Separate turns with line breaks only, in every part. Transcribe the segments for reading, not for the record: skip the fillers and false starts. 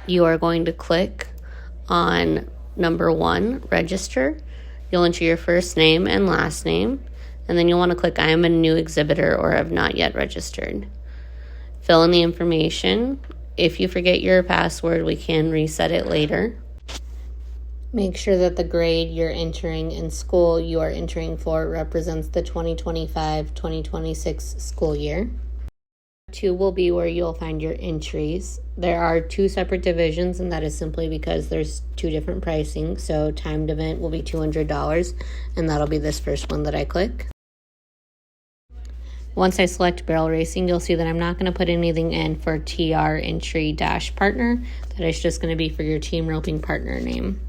you are going to click on number 1, register. You'll enter your first name and last name, and then you'll want to click I am a new exhibitor or have not yet registered. Fill in the information. If you forget your password, we can reset it later. Make sure that the grade you're entering in school you are entering for represents the 2025-2026 school year. 2 will be where you'll find your entries. There are 2 separate divisions, and that is simply because there's 2 different pricing. So timed event will be $200, and that'll be this first one that I click. Once I select barrel racing, you'll see that I'm not going to put anything in for TR entry dash partner. That is just going to be for your team roping partner name.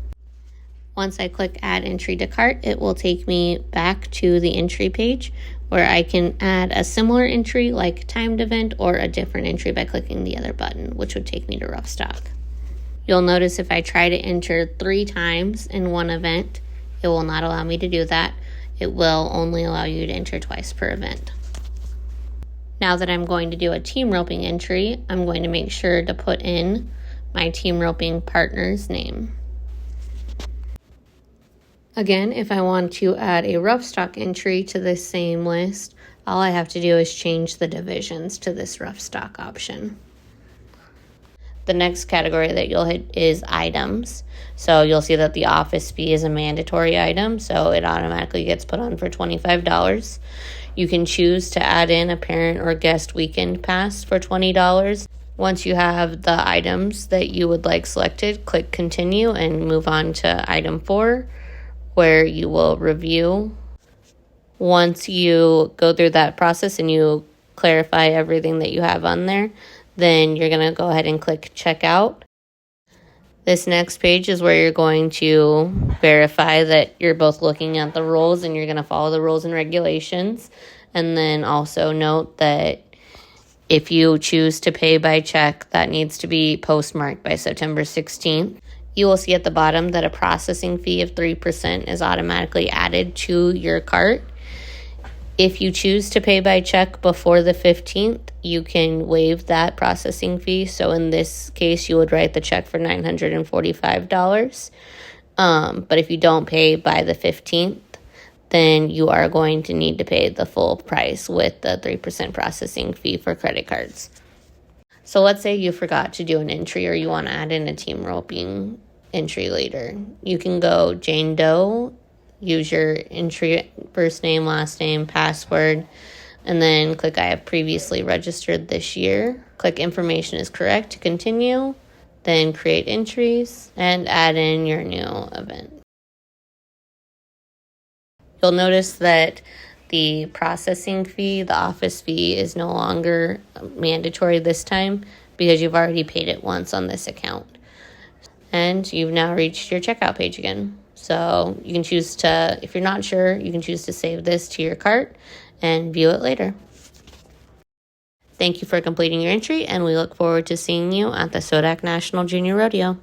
Once I click add entry to cart, it will take me back to the entry page where I can add a similar entry like timed event or a different entry by clicking the other button, which would take me to rough stock. You'll notice if I try to enter 3 times in one event, it will not allow me to do that. It will only allow you to enter twice per event. Now that I'm going to do a team roping entry, I'm going to make sure to put in my team roping partner's name. Again, if I want to add a rough stock entry to this same list, all I have to do is change the divisions to this rough stock option. The next category that you'll hit is items. So you'll see that the office fee is a mandatory item, so it automatically gets put on for $25. You can choose to add in a parent or guest weekend pass for $20. Once you have the items that you would like selected, click continue and move on to item 4. Where you will review. Once you go through that process and you clarify everything that you have on there, then you're going to go ahead and click checkout. This next page is where you're going to verify that you're both looking at the rules and you're going to follow the rules and regulations. And then also note that if you choose to pay by check, that needs to be postmarked by September 16th. You will see at the bottom that a processing fee of 3% is automatically added to your cart. If you choose to pay by check before the 15th, you can waive that processing fee. So in this case, you would write the check for $945. But if you don't pay by the 15th, then you are going to need to pay the full price with the 3% processing fee for credit cards. So let's say you forgot to do an entry or you want to add in a team roping entry later. You can go Jane Doe, use your entry, first name, last name, password, and then click I have previously registered this year. Click information is correct to continue, then create entries and add in your new event. You'll notice that the processing fee, the office fee, is no longer mandatory this time because you've already paid it once on this account. And you've now reached your checkout page again. So you can choose to, if you're not sure, you can choose to save this to your cart and view it later. Thank you for completing your entry, and we look forward to seeing you at the SoDak National Junior Rodeo.